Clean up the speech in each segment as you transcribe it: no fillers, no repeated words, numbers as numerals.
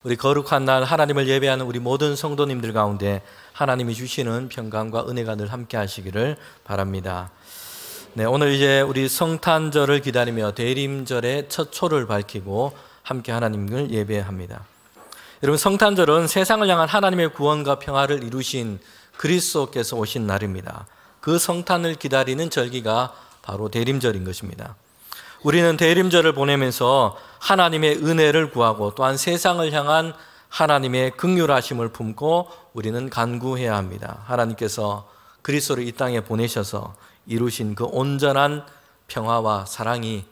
우리 거룩한 날 하나님을 예배하는 우리 모든 성도님들 가운데 하나님이 주시는 평강과 은혜가 늘 함께 하시기를 바랍니다. 네, 오늘 이제 우리 성탄절을 기다리며 대림절의 첫 초를 밝히고 함께 하나님을 예배합니다. 여러분, 성탄절은 세상을 향한 하나님의 구원과 평화를 이루신 그리스도께서 오신 날입니다. 그 성탄을 기다리는 절기가 바로 대림절인 것입니다. 우리는 대림절을 보내면서 하나님의 은혜를 구하고 또한 세상을 향한 하나님의 긍휼하심을 품고 우리는 간구해야 합니다. 하나님께서 그리스도를 이 땅에 보내셔서 이루신 그 온전한 평화와 사랑이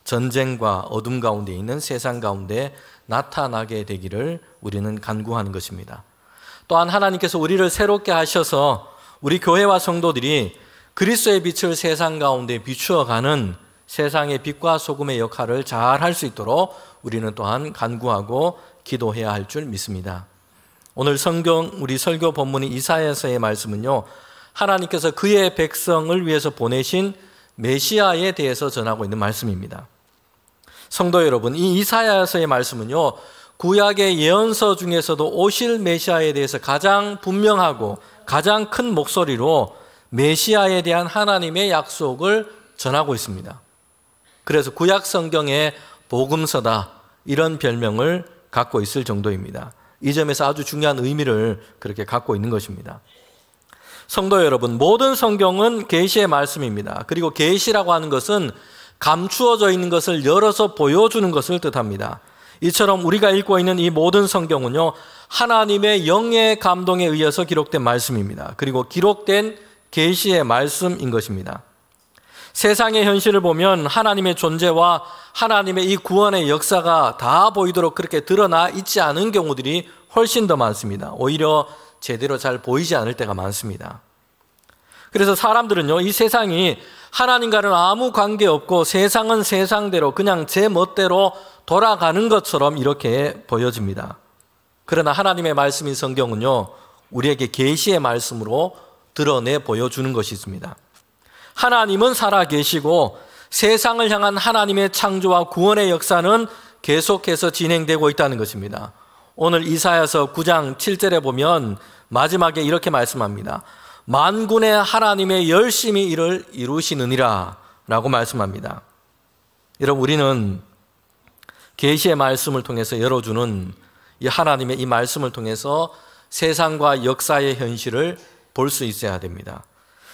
전쟁과 어둠 가운데 있는 세상 가운데 나타나게 되기를 우리는 간구하는 것입니다. 또한 하나님께서 우리를 새롭게 하셔서 우리 교회와 성도들이 그리스도의 빛을 세상 가운데 비추어가는 세상의 빛과 소금의 역할을 잘 할 수 있도록 우리는 또한 간구하고 기도해야 할 줄 믿습니다. 오늘 성경 우리 설교 본문인 이사야서의 말씀은요, 하나님께서 그의 백성을 위해서 보내신 메시아에 대해서 전하고 있는 말씀입니다. 성도 여러분, 이 이사야서의 말씀은요, 구약의 예언서 중에서도 오실 메시아에 대해서 가장 분명하고 가장 큰 목소리로 메시아에 대한 하나님의 약속을 전하고 있습니다. 그래서 구약 성경의 복음서다, 이런 별명을 갖고 있을 정도입니다. 이 점에서 아주 중요한 의미를 그렇게 갖고 있는 것입니다. 성도 여러분, 모든 성경은 계시의 말씀입니다. 그리고 계시라고 하는 것은 감추어져 있는 것을 열어서 보여주는 것을 뜻합니다. 이처럼 우리가 읽고 있는 이 모든 성경은요, 하나님의 영의 감동에 의해서 기록된 말씀입니다. 그리고 기록된 계시의 말씀인 것입니다. 세상의 현실을 보면 하나님의 존재와 하나님의 이 구원의 역사가 다 보이도록 그렇게 드러나 있지 않은 경우들이 훨씬 더 많습니다. 오히려 제대로 잘 보이지 않을 때가 많습니다. 그래서 사람들은요, 이 세상이 하나님과는 아무 관계없고 세상은 세상대로 그냥 제 멋대로 돌아가는 것처럼 이렇게 보여집니다. 그러나 하나님의 말씀인 성경은요, 우리에게 계시의 말씀으로 드러내 보여주는 것이 있습니다. 하나님은 살아계시고 세상을 향한 하나님의 창조와 구원의 역사는 계속해서 진행되고 있다는 것입니다. 오늘 이사야서 9장 7절에 보면 마지막에 이렇게 말씀합니다. 만군의 하나님의 열심히 이를 이루시느니라 라고 말씀합니다. 여러분, 우리는 계시의 말씀을 통해서 열어주는 이 하나님의 이 말씀을 통해서 세상과 역사의 현실을 볼 수 있어야 됩니다.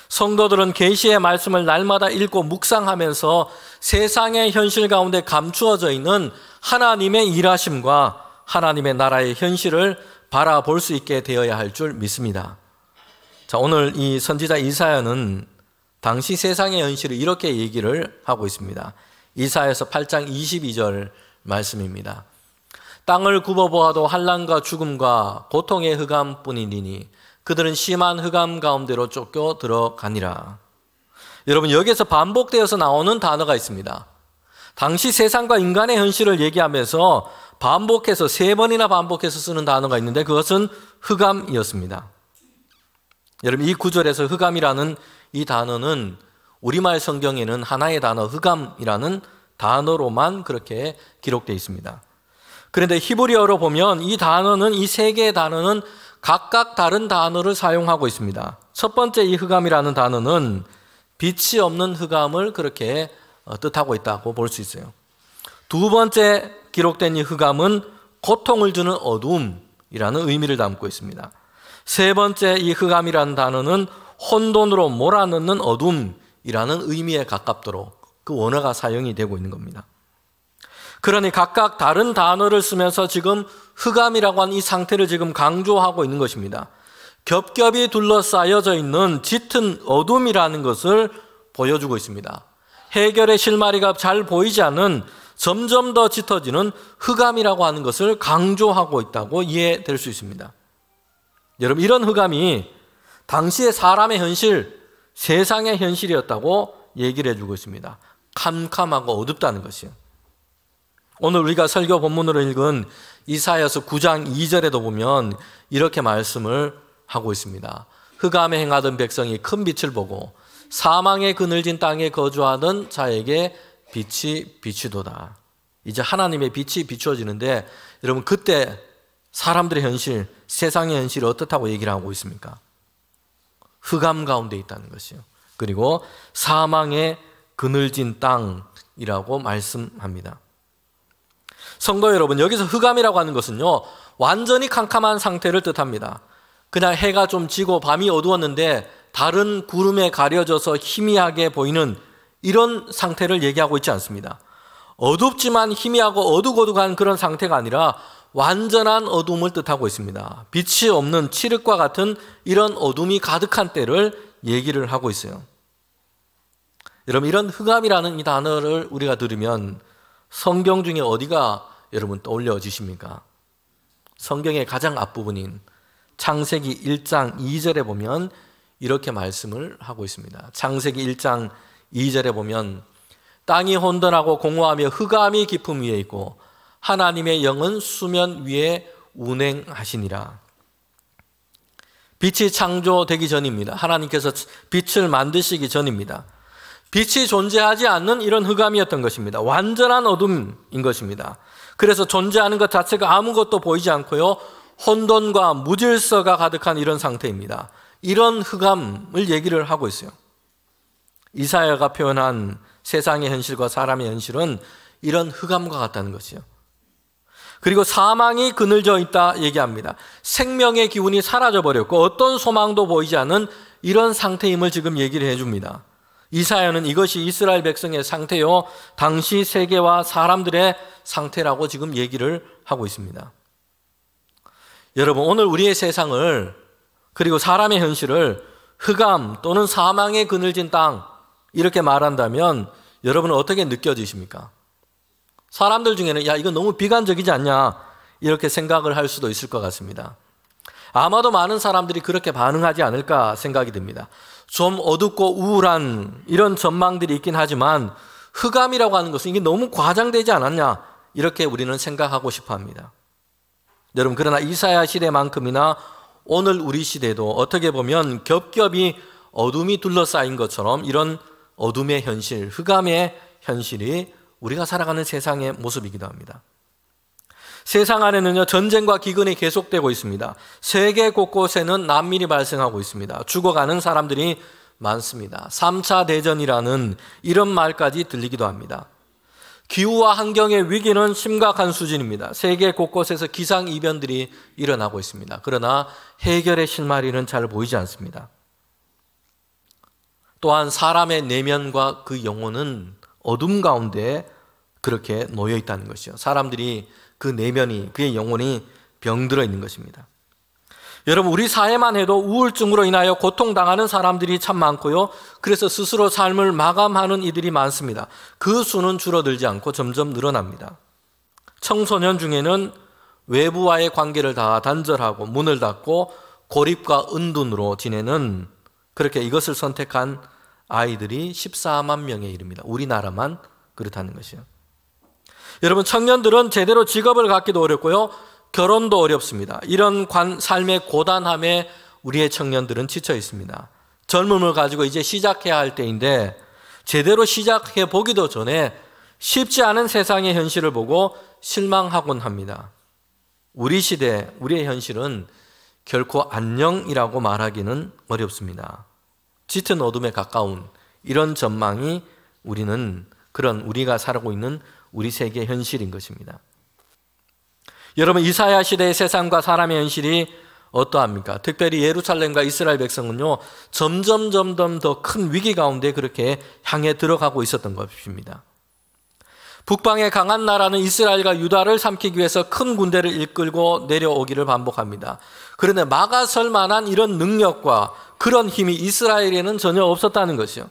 성도들은 계시의 말씀을 날마다 읽고 묵상하면서 세상의 현실 가운데 감추어져 있는 하나님의 일하심과 하나님의 나라의 현실을 바라볼 수 있게 되어야 할 줄 믿습니다. 자, 오늘 이 선지자 이사야는 당시 세상의 현실을 이렇게 얘기를 하고 있습니다. 이사야서 8장 22절 말씀입니다. 땅을 굽어보아도 환난과 죽음과 고통의 흑암뿐이니니 그들은 심한 흑암 가운데로 쫓겨 들어가니라. 여러분, 여기에서 반복되어서 나오는 단어가 있습니다. 당시 세상과 인간의 현실을 얘기하면서 반복해서 3번이나 반복해서 쓰는 단어가 있는데 그것은 흑암이었습니다. 여러분, 이 구절에서 흑암이라는 이 단어는 우리말 성경에는 하나의 단어 흑암이라는 단어로만 그렇게 기록되어 있습니다. 그런데 히브리어로 보면 이 단어는, 이 3개의 단어는 각각 다른 단어를 사용하고 있습니다. 첫 번째 이 흑암이라는 단어는 빛이 없는 흑암을 그렇게 뜻하고 있다고 볼 수 있어요. 두 번째 기록된 이 흑암은 고통을 주는 어두움이라는 의미를 담고 있습니다. 세 번째 이 흑암이라는 단어는 혼돈으로 몰아넣는 어둠이라는 의미에 가깝도록 그 원어가 사용이 되고 있는 겁니다. 그러니 각각 다른 단어를 쓰면서 지금 흑암이라고 하는 이 상태를 지금 강조하고 있는 것입니다. 겹겹이 둘러싸여져 있는 짙은 어둠이라는 것을 보여주고 있습니다. 해결의 실마리가 잘 보이지 않는 점점 더 짙어지는 흑암이라고 하는 것을 강조하고 있다고 이해될 수 있습니다. 여러분, 이런 흑암이 당시의 사람의 현실, 세상의 현실이었다고 얘기를 해주고 있습니다. 캄캄하고 어둡다는 것이요. 오늘 우리가 설교 본문으로 읽은 이사야서 9장 2절에도 보면 이렇게 말씀을 하고 있습니다. 흑암에 행하던 백성이 큰 빛을 보고 사망의 그늘진 땅에 거주하던 자에게 빛이 비추도다. 이제 하나님의 빛이 비추어지는데 여러분, 그때 사람들의 현실, 세상의 현실이 어떻다고 얘기를 하고 있습니까? 흑암 가운데 있다는 것이요. 그리고 사망의 그늘진 땅이라고 말씀합니다. 성도 여러분, 여기서 흑암이라고 하는 것은요, 완전히 캄캄한 상태를 뜻합니다. 그냥 해가 좀 지고 밤이 어두웠는데 다른 구름에 가려져서 희미하게 보이는 이런 상태를 얘기하고 있지 않습니다. 어둡지만 희미하고 어둑어둑한 그런 상태가 아니라 완전한 어둠을 뜻하고 있습니다. 빛이 없는 칠흑과 같은 이런 어둠이 가득한 때를 얘기를 하고 있어요. 여러분, 이런 흑암이라는 이 단어를 우리가 들으면 성경 중에 어디가 여러분 떠올려지십니까? 성경의 가장 앞부분인 창세기 1장 2절에 보면 이렇게 말씀을 하고 있습니다. 창세기 1장 2절에 보면 땅이 혼돈하고 공허하며 흑암이 깊음 위에 있고 하나님의 영은 수면 위에 운행하시니라. 빛이 창조되기 전입니다. 하나님께서 빛을 만드시기 전입니다. 빛이 존재하지 않는 이런 흑암이었던 것입니다. 완전한 어둠인 것입니다. 그래서 존재하는 것 자체가 아무것도 보이지 않고요, 혼돈과 무질서가 가득한 이런 상태입니다. 이런 흑암을 얘기를 하고 있어요. 이사야가 표현한 세상의 현실과 사람의 현실은 이런 흑암과 같다는 것이요. 그리고 사망이 그늘져 있다 얘기합니다. 생명의 기운이 사라져버렸고 어떤 소망도 보이지 않는 이런 상태임을 지금 얘기를 해줍니다. 이사야는 이것이 이스라엘 백성의 상태요, 당시 세계와 사람들의 상태라고 지금 얘기를 하고 있습니다. 여러분, 오늘 우리의 세상을, 그리고 사람의 현실을 흑암 또는 사망의 그늘진 땅 이렇게 말한다면 여러분은 어떻게 느껴지십니까? 사람들 중에는 야, 이거 너무 비관적이지 않냐 이렇게 생각을 할 수도 있을 것 같습니다. 아마도 많은 사람들이 그렇게 반응하지 않을까 생각이 듭니다. 좀 어둡고 우울한 이런 전망들이 있긴 하지만 흑암이라고 하는 것은 이게 너무 과장되지 않았냐 이렇게 우리는 생각하고 싶어 합니다. 여러분, 그러나 이사야 시대만큼이나 오늘 우리 시대도 어떻게 보면 겹겹이 어둠이 둘러싸인 것처럼 이런 어둠의 현실, 흑암의 현실이 우리가 살아가는 세상의 모습이기도 합니다. 세상 안에는요, 전쟁과 기근이 계속되고 있습니다. 세계 곳곳에는 난민이 발생하고 있습니다. 죽어가는 사람들이 많습니다. 3차 대전이라는 이런 말까지 들리기도 합니다. 기후와 환경의 위기는 심각한 수준입니다. 세계 곳곳에서 기상이변들이 일어나고 있습니다. 그러나 해결의 실마리는 잘 보이지 않습니다. 또한 사람의 내면과 그 영혼은 어둠 가운데 그렇게 놓여 있다는 것이죠. 사람들이 그 내면이, 그의 영혼이 병들어 있는 것입니다. 여러분, 우리 사회만 해도 우울증으로 인하여 고통당하는 사람들이 참 많고요, 그래서 스스로 삶을 마감하는 이들이 많습니다. 그 수는 줄어들지 않고 점점 늘어납니다. 청소년 중에는 외부와의 관계를 다 단절하고 문을 닫고 고립과 은둔으로 지내는, 그렇게 이것을 선택한 아이들이 14만 명에 이릅니다. 우리나라만 그렇다는 것이요. 여러분, 청년들은 제대로 직업을 갖기도 어렵고요, 결혼도 어렵습니다. 이런 삶의 고단함에 우리의 청년들은 지쳐 있습니다. 젊음을 가지고 이제 시작해야 할 때인데 제대로 시작해 보기도 전에 쉽지 않은 세상의 현실을 보고 실망하곤 합니다. 우리 시대, 우리의 현실은 결코 안녕이라고 말하기는 어렵습니다. 짙은 어둠에 가까운 이런 전망이 우리가 살고 있는 우리 세계의 현실인 것입니다. 여러분, 이사야 시대의 세상과 사람의 현실이 어떠합니까? 특별히 예루살렘과 이스라엘 백성은요, 점점 더 큰 위기 가운데 그렇게 향해 들어가고 있었던 것입니다. 북방의 강한 나라는 이스라엘과 유다를 삼키기 위해서 큰 군대를 이끌고 내려오기를 반복합니다. 그런데 막아설 만한 이런 능력과 그런 힘이 이스라엘에는 전혀 없었다는 것이요.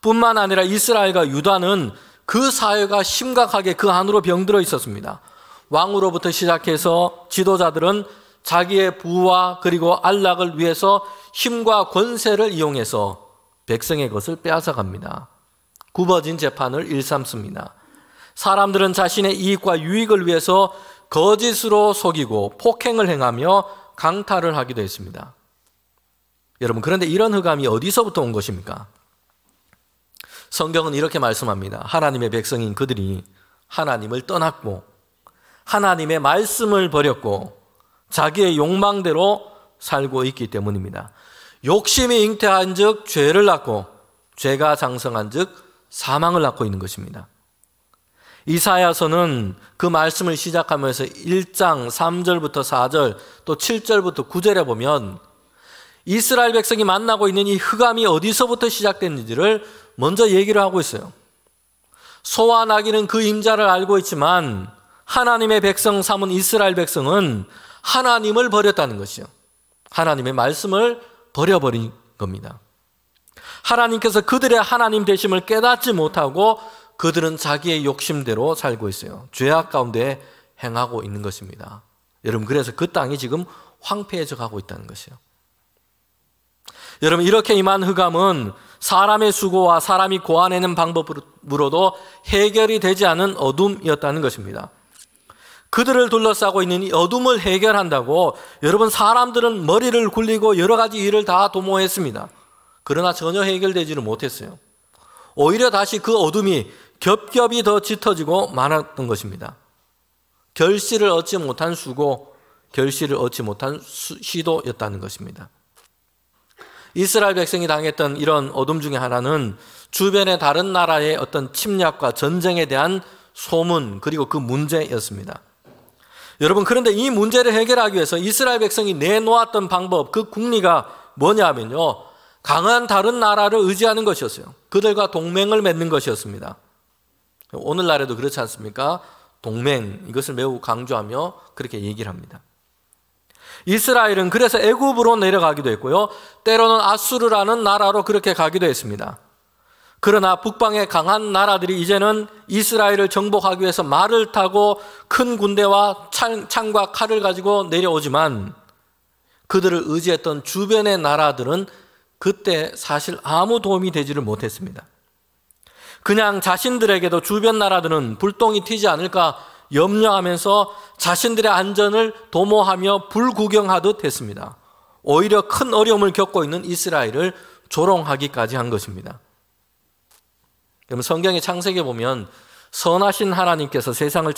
뿐만 아니라 이스라엘과 유다는 그 사회가 심각하게 그 안으로 병들어 있었습니다. 왕으로부터 시작해서 지도자들은 자기의 부와 그리고 안락을 위해서 힘과 권세를 이용해서 백성의 것을 빼앗아갑니다. 굽어진 재판을 일삼습니다. 사람들은 자신의 이익과 유익을 위해서 거짓으로 속이고 폭행을 행하며 강탈을 하기도 했습니다. 여러분, 그런데 이런 흑암이 어디서부터 온 것입니까? 성경은 이렇게 말씀합니다. 하나님의 백성인 그들이 하나님을 떠났고 하나님의 말씀을 버렸고 자기의 욕망대로 살고 있기 때문입니다. 욕심이 잉태한 즉 죄를 낳고, 죄가 장성한 즉 사망을 낳고 있는 것입니다. 이사야서는 그 말씀을 시작하면서 1장 3절부터 4절 또 7절부터 9절에 보면 이스라엘 백성이 만나고 있는 이 흑암이 어디서부터 시작됐는지를 먼저 얘기를 하고 있어요. 소와 나귀는 그 임자를 알고 있지만 하나님의 백성 삼은 이스라엘 백성은 하나님을 버렸다는 것이요. 하나님의 말씀을 버려버린 겁니다. 하나님께서 그들의 하나님 되심을 깨닫지 못하고 그들은 자기의 욕심대로 살고 있어요. 죄악 가운데 행하고 있는 것입니다. 여러분, 그래서 그 땅이 지금 황폐해져 가고 있다는 것이요. 여러분, 이렇게 임한 흑암은 사람의 수고와 사람이 고안해낸 방법으로도 해결이 되지 않은 어둠이었다는 것입니다. 그들을 둘러싸고 있는 이 어둠을 해결한다고 여러분, 사람들은 머리를 굴리고 여러 가지 일을 다 도모했습니다. 그러나 전혀 해결되지는 못했어요. 오히려 다시 그 어둠이 겹겹이 더 짙어지고 많았던 것입니다. 결실을 얻지 못한 수고, 결실을 얻지 못한 시도였다는 것입니다. 이스라엘 백성이 당했던 이런 어둠 중에 하나는 주변의 다른 나라의 어떤 침략과 전쟁에 대한 소문, 그리고 그 문제였습니다. 여러분, 그런데 이 문제를 해결하기 위해서 이스라엘 백성이 내놓았던 방법, 그 국리가 뭐냐 하면요, 강한 다른 나라를 의지하는 것이었어요. 그들과 동맹을 맺는 것이었습니다. 오늘날에도 그렇지 않습니까? 동맹, 이것을 매우 강조하며 그렇게 얘기를 합니다. 이스라엘은 그래서 애굽으로 내려가기도 했고요, 때로는 아수르라는 나라로 그렇게 가기도 했습니다. 그러나 북방의 강한 나라들이 이제는 이스라엘을 정복하기 위해서 말을 타고 큰 군대와 창과 칼을 가지고 내려오지만 그들을 의지했던 주변의 나라들은 그때 사실 아무 도움이 되지를 못했습니다. 그냥 자신들에게도 주변 나라들은 불똥이 튀지 않을까 염려하면서 자신들의 안전을 도모하며 불구경하듯 했습니다. 오히려 큰 어려움을 겪고 있는 이스라엘을 조롱하기까지 한 것입니다. 그럼 성경의 창세기에 보면 선하신 하나님께서 세상을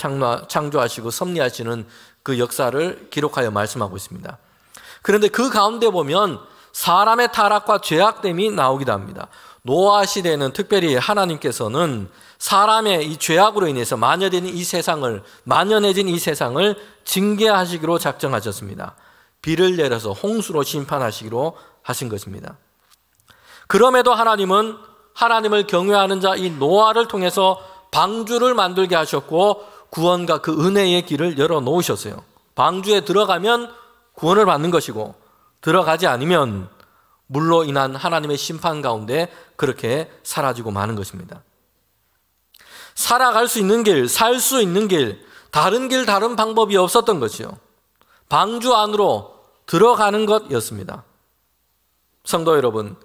창조하시고 섭리하시는 그 역사를 기록하여 말씀하고 있습니다. 그런데 그 가운데 보면 사람의 타락과 죄악됨이 나오기도 합니다. 노아 시대에는 특별히 하나님께서는 사람의 이 죄악으로 인해서 만연해진 이 세상을 징계하시기로 작정하셨습니다. 비를 내려서 홍수로 심판하시기로 하신 것입니다. 그럼에도 하나님은 하나님을 경외하는 자 이 노아를 통해서 방주를 만들게 하셨고 구원과 그 은혜의 길을 열어놓으셨어요. 방주에 들어가면 구원을 받는 것이고 들어가지 않으면 물로 인한 하나님의 심판 가운데 그렇게 사라지고 마는 것입니다. 살아갈 수 있는 길, 살 수 있는 길, 다른 방법이 없었던 것이요. 방주 안으로 들어가는 것이었습니다. 성도 여러분,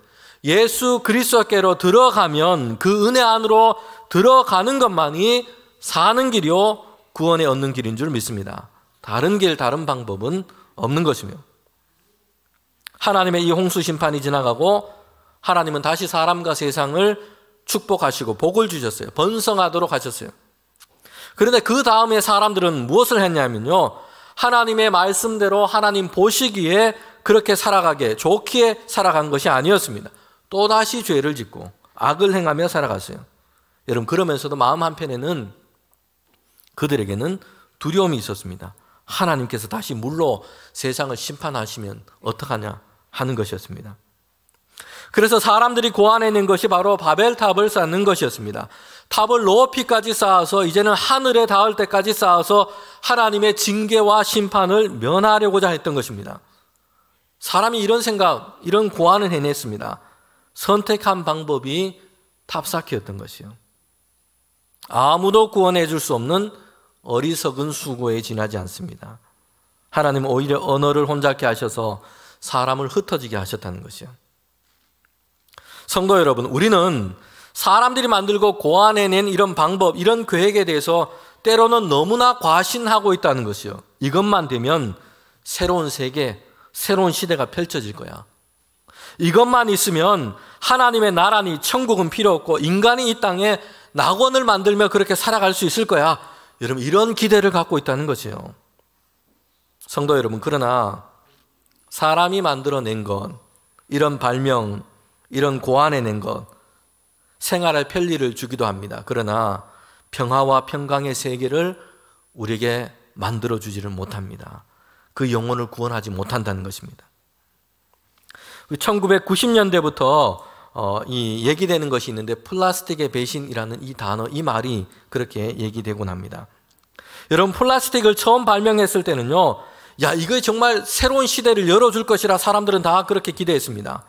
예수 그리스도께로 들어가면 그 은혜 안으로 들어가는 것만이 사는 길이요 구원에 얻는 길인 줄 믿습니다. 다른 길, 다른 방법은 없는 것이며, 하나님의 이 홍수 심판이 지나가고 하나님은 다시 사람과 세상을 축복하시고 복을 주셨어요. 번성하도록 하셨어요. 그런데 그 다음에 사람들은 무엇을 했냐면요, 하나님의 말씀대로 하나님 보시기에 그렇게 살아가게 좋기에 살아간 것이 아니었습니다. 또다시 죄를 짓고 악을 행하며 살아갔어요. 여러분, 그러면서도 마음 한편에는 그들에게는 두려움이 있었습니다. 하나님께서 다시 물로 세상을 심판하시면 어떡하냐 하는 것이었습니다. 그래서 사람들이 고안해낸 것이 바로 바벨탑을 쌓는 것이었습니다. 탑을 높이까지 쌓아서 이제는 하늘에 닿을 때까지 쌓아서 하나님의 징계와 심판을 면하려고자 했던 것입니다. 사람이 이런 생각, 이런 고안을 해냈습니다. 선택한 방법이 탑쌓기였던 것이요. 아무도 구원해 줄 수 없는 어리석은 수고에 지나지 않습니다. 하나님은 오히려 언어를 혼잡게 하셔서 사람을 흩어지게 하셨다는 것이요. 성도 여러분, 우리는 사람들이 만들고 고안해낸 이런 방법, 이런 계획에 대해서 때로는 너무나 과신하고 있다는 것이요. 이것만 되면 새로운 세계, 새로운 시대가 펼쳐질 거야. 이것만 있으면 하나님의 나라니 천국은 필요 없고 인간이 이 땅에 낙원을 만들며 그렇게 살아갈 수 있을 거야. 여러분, 이런 기대를 갖고 있다는 것이에요. 성도 여러분, 그러나 사람이 만들어낸 것, 이런 발명, 이런 고안해낸 것, 생활의 편리를 주기도 합니다. 그러나 평화와 평강의 세계를 우리에게 만들어주지를 못합니다. 그 영혼을 구원하지 못한다는 것입니다. 1990년대부터 이 얘기되는 것이 있는데, 플라스틱의 배신이라는 이 단어, 이 말이 그렇게 얘기되곤 합니다. 여러분, 플라스틱을 처음 발명했을 때는요, 야, 이거 정말 새로운 시대를 열어줄 것이라 사람들은 다 그렇게 기대했습니다.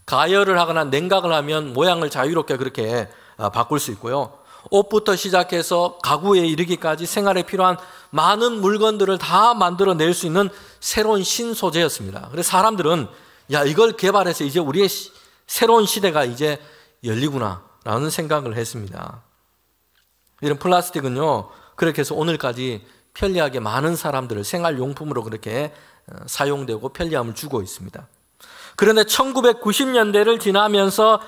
가열을 하거나 냉각을 하면 모양을 자유롭게 그렇게 바꿀 수 있고요. 옷부터 시작해서 가구에 이르기까지 생활에 필요한 많은 물건들을 다 만들어낼 수 있는 새로운 신소재였습니다. 그래서 사람들은 야, 이걸 개발해서 이제 우리의 새로운 시대가 이제 열리구나 라는 생각을 했습니다. 이런 플라스틱은요, 그렇게 해서 오늘까지 편리하게 많은 사람들을 생활용품으로 그렇게 사용되고 편리함을 주고 있습니다. 그런데 1990년대를 지나면서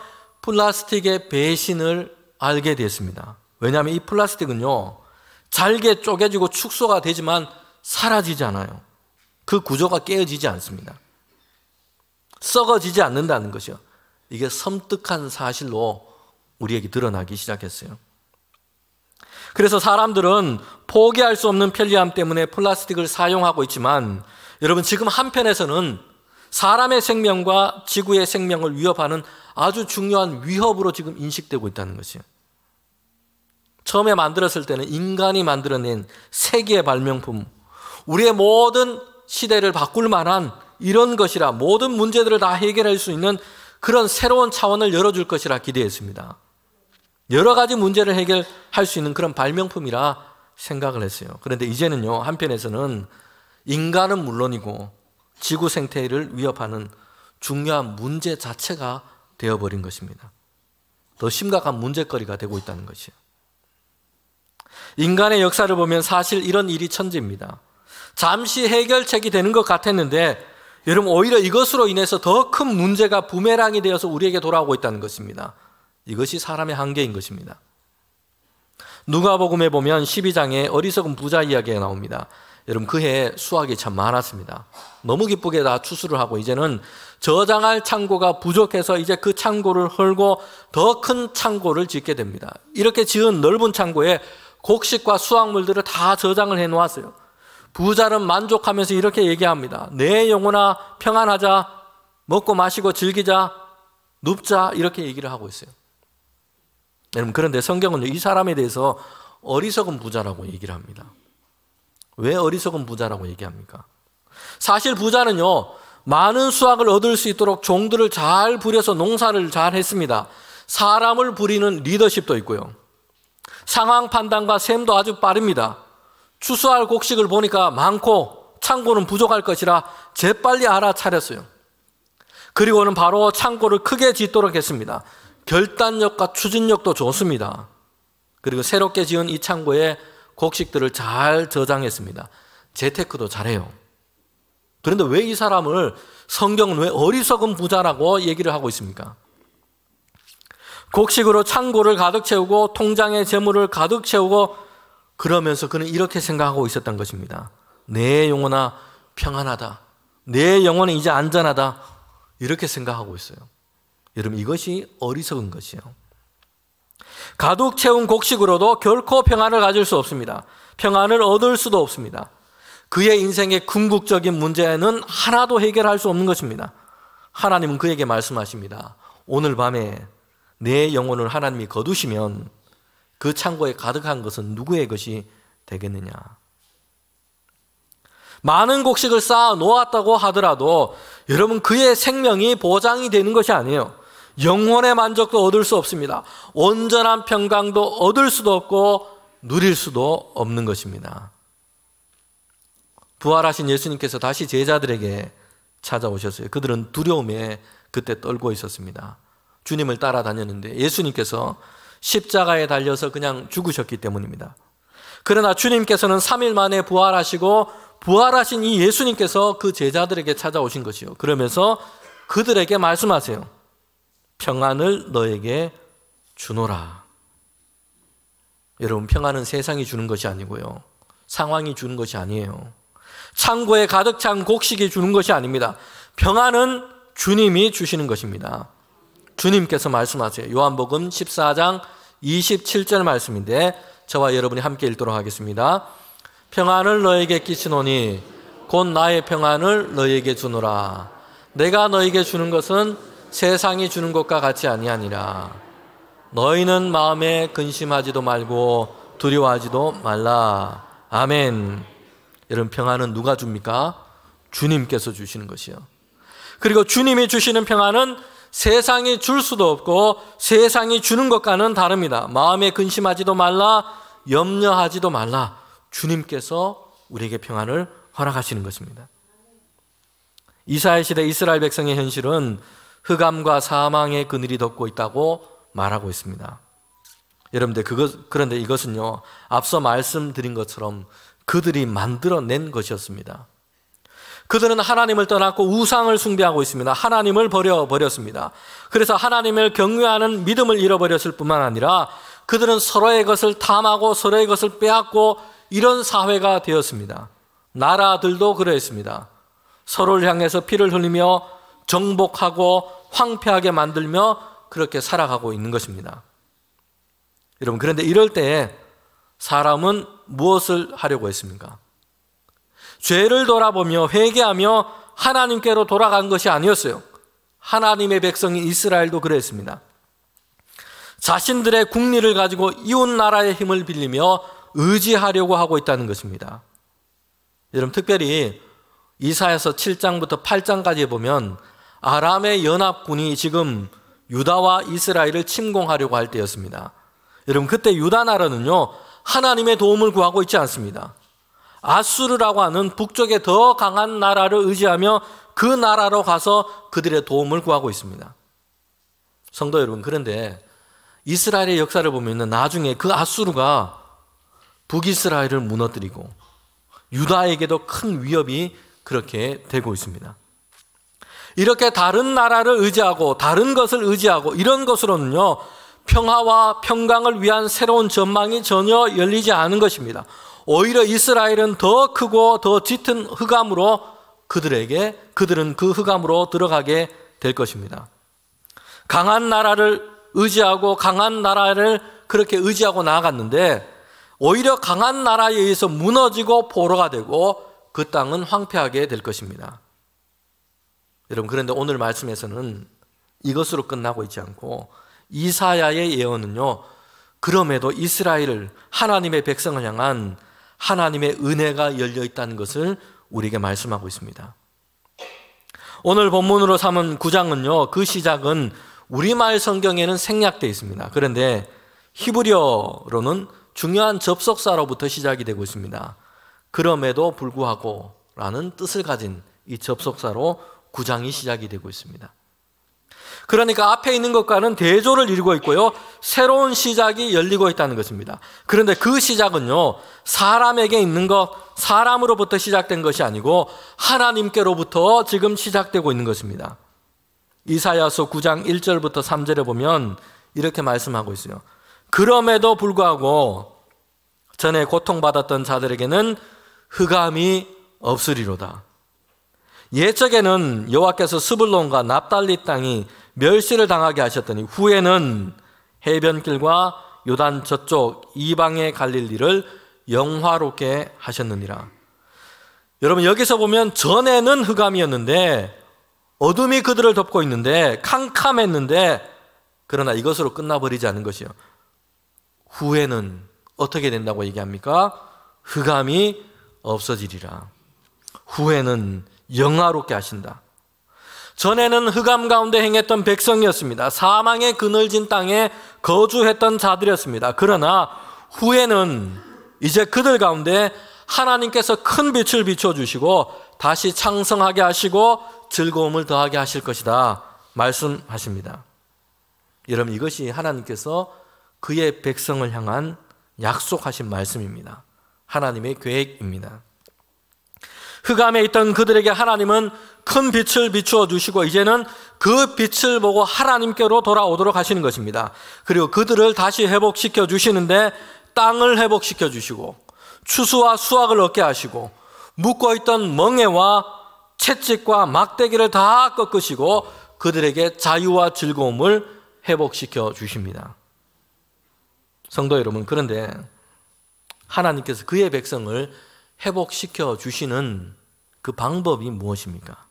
플라스틱의 배신을 알게 됐습니다. 왜냐하면 이 플라스틱은요, 잘게 쪼개지고 축소가 되지만 사라지지 않아요. 그 구조가 깨어지지 않습니다. 썩어지지 않는다는 것이요. 이게 섬뜩한 사실로 우리에게 드러나기 시작했어요. 그래서 사람들은 포기할 수 없는 편리함 때문에 플라스틱을 사용하고 있지만, 여러분, 지금 한편에서는 사람의 생명과 지구의 생명을 위협하는 아주 중요한 위협으로 지금 인식되고 있다는 것이에요. 처음에 만들었을 때는 인간이 만들어낸 세계의 발명품, 우리의 모든 시대를 바꿀 만한 이런 것이라, 모든 문제들을 다 해결할 수 있는 그런 새로운 차원을 열어줄 것이라 기대했습니다. 여러 가지 문제를 해결할 수 있는 그런 발명품이라 생각을 했어요. 그런데 이제는요, 한편에서는 인간은 물론이고 지구 생태를 위협하는 중요한 문제 자체가 되어버린 것입니다. 더 심각한 문제거리가 되고 있다는 것이에요. 인간의 역사를 보면 사실 이런 일이 천지입니다. 잠시 해결책이 되는 것 같았는데, 여러분, 오히려 이것으로 인해서 더 큰 문제가 부메랑이 되어서 우리에게 돌아오고 있다는 것입니다. 이것이 사람의 한계인 것입니다. 누가복음에 보면 12장에 어리석은 부자 이야기가 나옵니다. 여러분, 그 해에 수확이 참 많았습니다. 너무 기쁘게 다 추수를 하고 이제는 저장할 창고가 부족해서 이제 그 창고를 헐고 더 큰 창고를 짓게 됩니다. 이렇게 지은 넓은 창고에 곡식과 수확물들을 다 저장을 해 놓았어요. 부자는 만족하면서 이렇게 얘기합니다. 내 영혼아 평안하자, 먹고 마시고 즐기자, 눕자, 이렇게 얘기를 하고 있어요. 여러분, 그런데 성경은 이 사람에 대해서 어리석은 부자라고 얘기를 합니다. 왜 어리석은 부자라고 얘기합니까? 사실 부자는요, 많은 수확을 얻을 수 있도록 종들을 잘 부려서 농사를 잘 했습니다. 사람을 부리는 리더십도 있고요. 상황 판단과 셈도 아주 빠릅니다. 추수할 곡식을 보니까 많고 창고는 부족할 것이라 재빨리 알아차렸어요. 그리고는 바로 창고를 크게 짓도록 했습니다. 결단력과 추진력도 좋습니다. 그리고 새롭게 지은 이 창고에 곡식들을 잘 저장했습니다. 재테크도 잘해요. 그런데 왜 이 사람을 성경은 왜 어리석은 부자라고 얘기를 하고 있습니까? 곡식으로 창고를 가득 채우고 통장에 재물을 가득 채우고, 그러면서 그는 이렇게 생각하고 있었던 것입니다. 내 영혼아 평안하다, 내 영혼은 이제 안전하다, 이렇게 생각하고 있어요. 여러분, 이것이 어리석은 것이에요. 가득 채운 곡식으로도 결코 평안을 가질 수 없습니다. 평안을 얻을 수도 없습니다. 그의 인생의 궁극적인 문제는 하나도 해결할 수 없는 것입니다. 하나님은 그에게 말씀하십니다. 오늘 밤에 내 영혼을 하나님이 거두시면 그 창고에 가득한 것은 누구의 것이 되겠느냐. 많은 곡식을 쌓아 놓았다고 하더라도 여러분, 그의 생명이 보장이 되는 것이 아니에요. 영혼의 만족도 얻을 수 없습니다. 온전한 평강도 얻을 수도 없고 누릴 수도 없는 것입니다. 부활하신 예수님께서 다시 제자들에게 찾아오셨어요. 그들은 두려움에 그때 떨고 있었습니다. 주님을 따라다녔는데 예수님께서 십자가에 달려서 그냥 죽으셨기 때문입니다. 그러나 주님께서는 3일 만에 부활하시고, 부활하신 이 예수님께서 그 제자들에게 찾아오신 것이요. 그러면서 그들에게 말씀하세요. 평안을 너에게 주노라. 여러분, 평안은 세상이 주는 것이 아니고요, 상황이 주는 것이 아니에요. 창고에 가득 찬 곡식이 주는 것이 아닙니다. 평안은 주님이 주시는 것입니다. 주님께서 말씀하세요. 요한복음 14장 27절 말씀인데 저와 여러분이 함께 읽도록 하겠습니다. 평안을 너에게 끼치노니 곧 나의 평안을 너에게 주노라. 내가 너에게 주는 것은 세상이 주는 것과 같이 아니하니라. 너희는 마음에 근심하지도 말고 두려워하지도 말라. 아멘. 여러분, 평안은 누가 줍니까? 주님께서 주시는 것이요. 그리고 주님이 주시는 평안은 세상이 줄 수도 없고 세상이 주는 것과는 다릅니다. 마음에 근심하지도 말라, 염려하지도 말라. 주님께서 우리에게 평안을 허락하시는 것입니다. 이사야 시대 이스라엘 백성의 현실은 흑암과 사망의 그늘이 덮고 있다고 말하고 있습니다. 여러분들, 그런데 이것은요, 앞서 말씀드린 것처럼 그들이 만들어낸 것이었습니다. 그들은 하나님을 떠났고 우상을 숭배하고 있습니다. 하나님을 버렸습니다. 그래서 하나님을 경외하는 믿음을 잃어버렸을 뿐만 아니라 그들은 서로의 것을 탐하고 서로의 것을 빼앗고 이런 사회가 되었습니다. 나라들도 그러했습니다. 서로를 향해서 피를 흘리며 정복하고 황폐하게 만들며 그렇게 살아가고 있는 것입니다. 여러분, 그런데 이럴 때 사람은 무엇을 하려고 했습니까? 죄를 돌아보며 회개하며 하나님께로 돌아간 것이 아니었어요. 하나님의 백성인 이스라엘도 그랬습니다. 자신들의 국리를 가지고 이웃 나라의 힘을 빌리며 의지하려고 하고 있다는 것입니다. 여러분, 특별히 이사야서 7장부터 8장까지 보면 아람의 연합군이 지금 유다와 이스라엘을 침공하려고 할 때였습니다. 여러분, 그때 유다 나라는요, 하나님의 도움을 구하고 있지 않습니다. 아수르라고 하는 북쪽에 더 강한 나라를 의지하며 그 나라로 가서 그들의 도움을 구하고 있습니다. 성도 여러분, 그런데 이스라엘의 역사를 보면 나중에 그 아수르가 북이스라엘을 무너뜨리고 유다에게도 큰 위협이 그렇게 되고 있습니다. 이렇게 다른 나라를 의지하고 다른 것을 의지하고 이런 것으로는요, 평화와 평강을 위한 새로운 전망이 전혀 열리지 않은 것입니다. 오히려 이스라엘은 더 크고 더 짙은 흑암으로 그들은 그 흑암으로 들어가게 될 것입니다. 강한 나라를 의지하고 강한 나라를 그렇게 의지하고 나아갔는데 오히려 강한 나라에 의해서 무너지고 포로가 되고 그 땅은 황폐하게 될 것입니다. 여러분, 그런데 오늘 말씀에서는 이것으로 끝나고 있지 않고 이사야의 예언은요, 그럼에도 이스라엘을, 하나님의 백성을 향한 하나님의 은혜가 열려 있다는 것을 우리에게 말씀하고 있습니다. 오늘 본문으로 삼은 9장은요, 그 시작은 우리말 성경에는 생략되어 있습니다. 그런데 히브리어로는 중요한 접속사로부터 시작이 되고 있습니다. 그럼에도 불구하고 라는 뜻을 가진 이 접속사로 9장이 시작이 되고 있습니다. 그러니까 앞에 있는 것과는 대조를 이루고 있고요, 새로운 시작이 열리고 있다는 것입니다. 그런데 그 시작은요, 사람에게 있는 것, 사람으로부터 시작된 것이 아니고 하나님께로부터 지금 시작되고 있는 것입니다. 이사야서 9장 1절부터 3절에 보면 이렇게 말씀하고 있어요. 그럼에도 불구하고 전에 고통받았던 자들에게는 흑암이 없으리로다. 옛적에는 여호와께서 스불론과 납달리 땅이 멸시를 당하게 하셨더니 후에는 해변길과 요단 저쪽 이방에 갈릴 일을 영화롭게 하셨느니라. 여러분, 여기서 보면 전에는 흑암이었는데 어둠이 그들을 덮고 있는데 캄캄했는데, 그러나 이것으로 끝나버리지 않은 것이요, 후에는 어떻게 된다고 얘기합니까? 흑암이 없어지리라. 후에는 영화롭게 하신다. 전에는 흑암 가운데 행했던 백성이었습니다. 사망의 그늘진 땅에 거주했던 자들이었습니다. 그러나 후에는 이제 그들 가운데 하나님께서 큰 빛을 비춰주시고 다시 창성하게 하시고 즐거움을 더하게 하실 것이다 말씀하십니다. 여러분, 이것이 하나님께서 그의 백성을 향한 약속하신 말씀입니다. 하나님의 계획입니다. 흑암에 있던 그들에게 하나님은 큰 빛을 비추어 주시고 이제는 그 빛을 보고 하나님께로 돌아오도록 하시는 것입니다. 그리고 그들을 다시 회복시켜 주시는데 땅을 회복시켜 주시고 추수와 수확을 얻게 하시고 묶어있던 멍에와 채찍과 막대기를 다 꺾으시고 그들에게 자유와 즐거움을 회복시켜 주십니다. 성도 여러분, 그런데 하나님께서 그의 백성을 회복시켜 주시는 그 방법이 무엇입니까?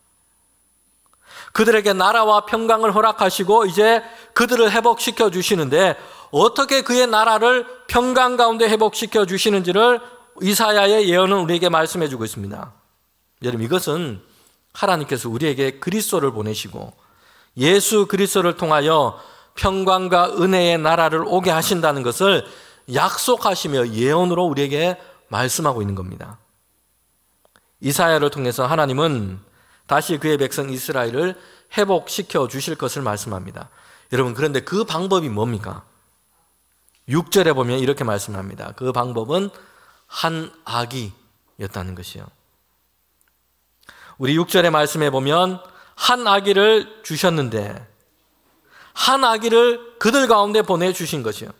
그들에게 나라와 평강을 허락하시고 이제 그들을 회복시켜 주시는데 어떻게 그의 나라를 평강 가운데 회복시켜 주시는지를 이사야의 예언은 우리에게 말씀해 주고 있습니다. 여러분, 이것은 하나님께서 우리에게 그리스도를 보내시고 예수 그리스도를 통하여 평강과 은혜의 나라를 오게 하신다는 것을 약속하시며 예언으로 우리에게 말씀하고 있는 겁니다. 이사야를 통해서 하나님은 다시 그의 백성 이스라엘을 회복시켜 주실 것을 말씀합니다. 여러분, 그런데 그 방법이 뭡니까? 6절에 보면 이렇게 말씀합니다. 그 방법은 한 아기였다는 것이요. 우리 6절의 말씀에 보면 한 아기를 주셨는데 한 아기를 그들 가운데 보내주신 것이요.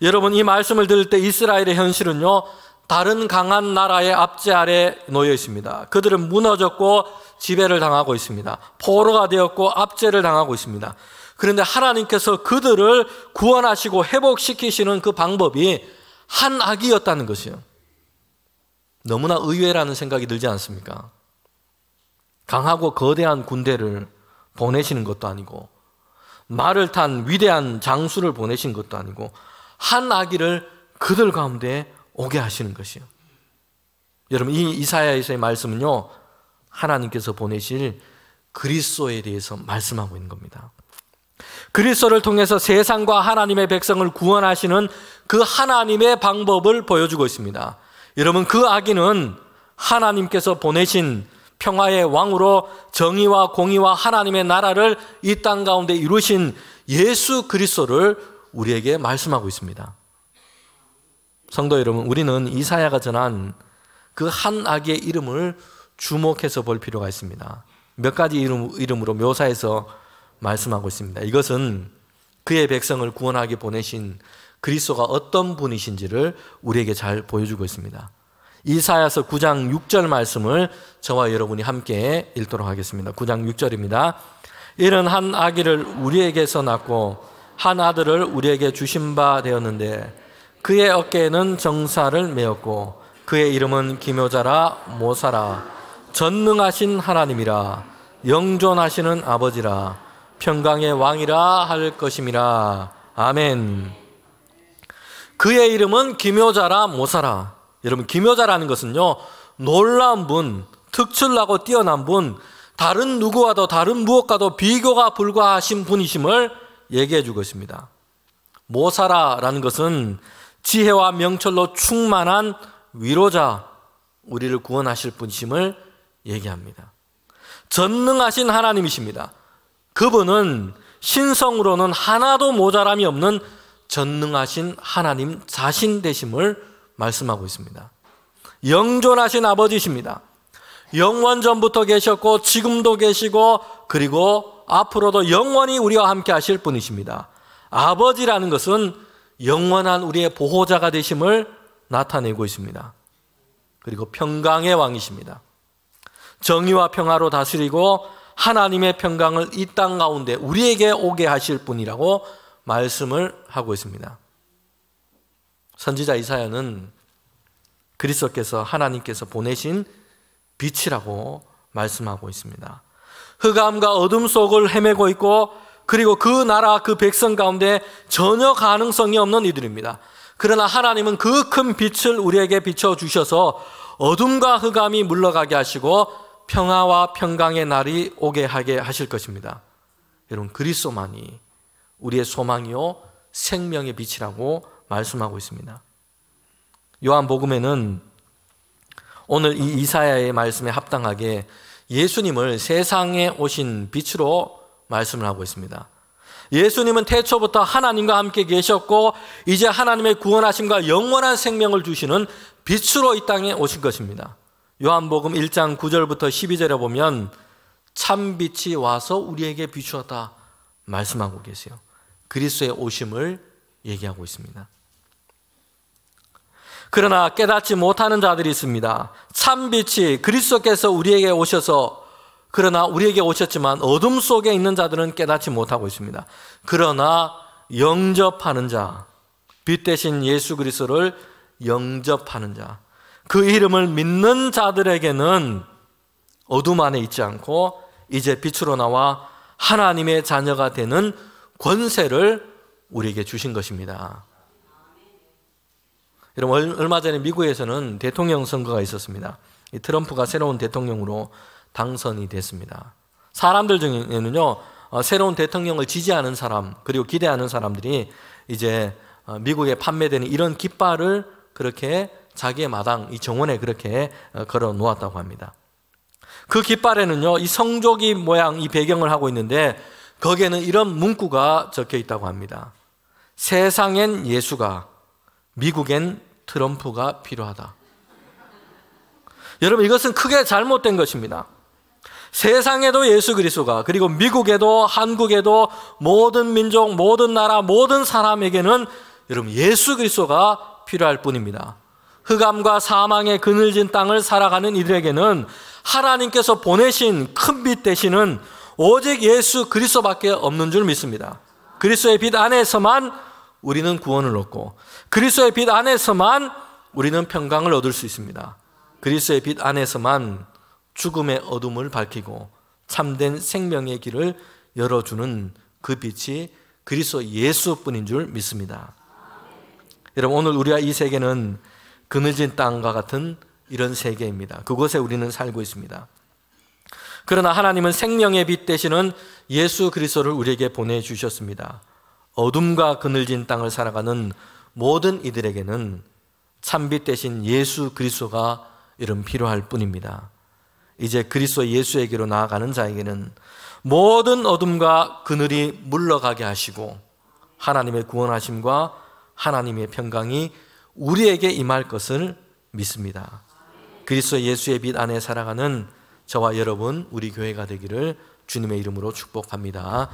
여러분, 이 말씀을 들을 때 이스라엘의 현실은요, 다른 강한 나라의 압제 아래 놓여 있습니다. 그들은 무너졌고 지배를 당하고 있습니다. 포로가 되었고 압제를 당하고 있습니다. 그런데 하나님께서 그들을 구원하시고 회복시키시는 그 방법이 한 아기였다는 것이요. 너무나 의외라는 생각이 들지 않습니까? 강하고 거대한 군대를 보내시는 것도 아니고 말을 탄 위대한 장수를 보내신 것도 아니고 한 아기를 그들 가운데 오게 하시는 것이요. 여러분, 이 이사야에서의 말씀은요, 하나님께서 보내실 그리스도에 대해서 말씀하고 있는 겁니다. 그리스도를 통해서 세상과 하나님의 백성을 구원하시는 그 하나님의 방법을 보여주고 있습니다. 여러분, 그 아기는 하나님께서 보내신 평화의 왕으로 정의와 공의와 하나님의 나라를 이 땅 가운데 이루신 예수 그리스도를 우리에게 말씀하고 있습니다. 성도 여러분, 우리는 이사야가 전한 그 한 아기의 이름을 주목해서 볼 필요가 있습니다. 몇 가지 이름으로 묘사해서 말씀하고 있습니다. 이것은 그의 백성을 구원하게 보내신 그리스도가 어떤 분이신지를 우리에게 잘 보여주고 있습니다. 이사야서 9장 6절 말씀을 저와 여러분이 함께 읽도록 하겠습니다. 9장 6절입니다. 이는 한 아기를 우리에게서 낳고 한 아들을 우리에게 주신 바 되었는데 그의 어깨에는 정사를 메었고 그의 이름은 기묘자라 모사라 전능하신 하나님이라 영존하시는 아버지라 평강의 왕이라 할 것임이라. 아멘. 그의 이름은 기묘자라 모사라. 여러분, 기묘자라는 것은요, 놀라운 분, 특출나고 뛰어난 분, 다른 누구와도 다른 무엇과도 비교가 불가하신 분이심을 얘기해 주고 있습니다. 모사라라는 것은 지혜와 명철로 충만한 위로자, 우리를 구원하실 분이심을 얘기합니다. 전능하신 하나님이십니다. 그분은 신성으로는 하나도 모자람이 없는 전능하신 하나님 자신 되심을 말씀하고 있습니다. 영존하신 아버지십니다. 영원 전부터 계셨고 지금도 계시고 그리고 앞으로도 영원히 우리와 함께 하실 분이십니다. 아버지라는 것은 영원한 우리의 보호자가 되심을 나타내고 있습니다. 그리고 평강의 왕이십니다. 정의와 평화로 다스리고 하나님의 평강을 이 땅 가운데 우리에게 오게 하실 분이라고 말씀을 하고 있습니다. 선지자 이사야는 그리스도께서 하나님께서 보내신 빛이라고 말씀하고 있습니다. 흑암과 어둠 속을 헤매고 있고 그리고 그 나라 그 백성 가운데 전혀 가능성이 없는 이들입니다. 그러나 하나님은 그 큰 빛을 우리에게 비춰주셔서 어둠과 흑암이 물러가게 하시고 평화와 평강의 날이 오게 하게 하실 것입니다. 여러분, 그리스도만이 우리의 소망이요 생명의 빛이라고 말씀하고 있습니다. 요한복음에는 오늘 이 이사야의 말씀에 합당하게 예수님을 세상에 오신 빛으로 말씀을 하고 있습니다. 예수님은 태초부터 하나님과 함께 계셨고 이제 하나님의 구원하심과 영원한 생명을 주시는 빛으로 이 땅에 오신 것입니다. 요한복음 1장 9절부터 12절에 보면 참 빛이 와서 우리에게 비추었다 말씀하고 계세요. 그리스도의 오심을 얘기하고 있습니다. 그러나 깨닫지 못하는 자들이 있습니다. 참 빛이 그리스도께서 우리에게 오셔서, 그러나 우리에게 오셨지만 어둠 속에 있는 자들은 깨닫지 못하고 있습니다. 그러나 영접하는 자, 빛 대신 예수 그리스도를 영접하는 자, 그 이름을 믿는 자들에게는 어둠 안에 있지 않고 이제 빛으로 나와 하나님의 자녀가 되는 권세를 우리에게 주신 것입니다. 여러분, 얼마 전에 미국에서는 대통령 선거가 있었습니다. 이 트럼프가 새로운 대통령으로 당선이 됐습니다. 사람들 중에는요, 새로운 대통령을 지지하는 사람, 그리고 기대하는 사람들이 이제 미국에 판매되는 이런 깃발을 그렇게 자기의 마당, 이 정원에 그렇게 걸어 놓았다고 합니다. 그 깃발에는요, 이 성조기 모양 이 배경을 하고 있는데 거기에는 이런 문구가 적혀 있다고 합니다. 세상엔 예수가, 미국엔 트럼프가 필요하다. 여러분, 이것은 크게 잘못된 것입니다. 세상에도 예수 그리스도가, 그리고 미국에도 한국에도 모든 민족, 모든 나라, 모든 사람에게는 여러분 예수 그리스도가 필요할 뿐입니다. 흑암과 사망의 그늘진 땅을 살아가는 이들에게는 하나님께서 보내신 큰 빛 되시는 오직 예수 그리스도밖에 없는 줄 믿습니다. 그리스도의 빛 안에서만 우리는 구원을 얻고, 그리스도의 빛 안에서만 우리는 평강을 얻을 수 있습니다. 그리스도의 빛 안에서만 죽음의 어둠을 밝히고 참된 생명의 길을 열어주는 그 빛이 그리스도 예수뿐인 줄 믿습니다. 여러분, 오늘 우리와 이 세계는 그늘진 땅과 같은 이런 세계입니다. 그곳에 우리는 살고 있습니다. 그러나 하나님은 생명의 빛 되시는 예수 그리스도를 우리에게 보내주셨습니다. 어둠과 그늘진 땅을 살아가는 모든 이들에게는 참빛 대신 예수 그리스도가 여러분 필요할 뿐입니다. 이제 그리스도 예수에게로 나아가는 자에게는 모든 어둠과 그늘이 물러가게 하시고 하나님의 구원하심과 하나님의 평강이 우리에게 임할 것을 믿습니다. 그리스도 예수의 빛 안에 살아가는 저와 여러분, 우리 교회가 되기를 주님의 이름으로 축복합니다.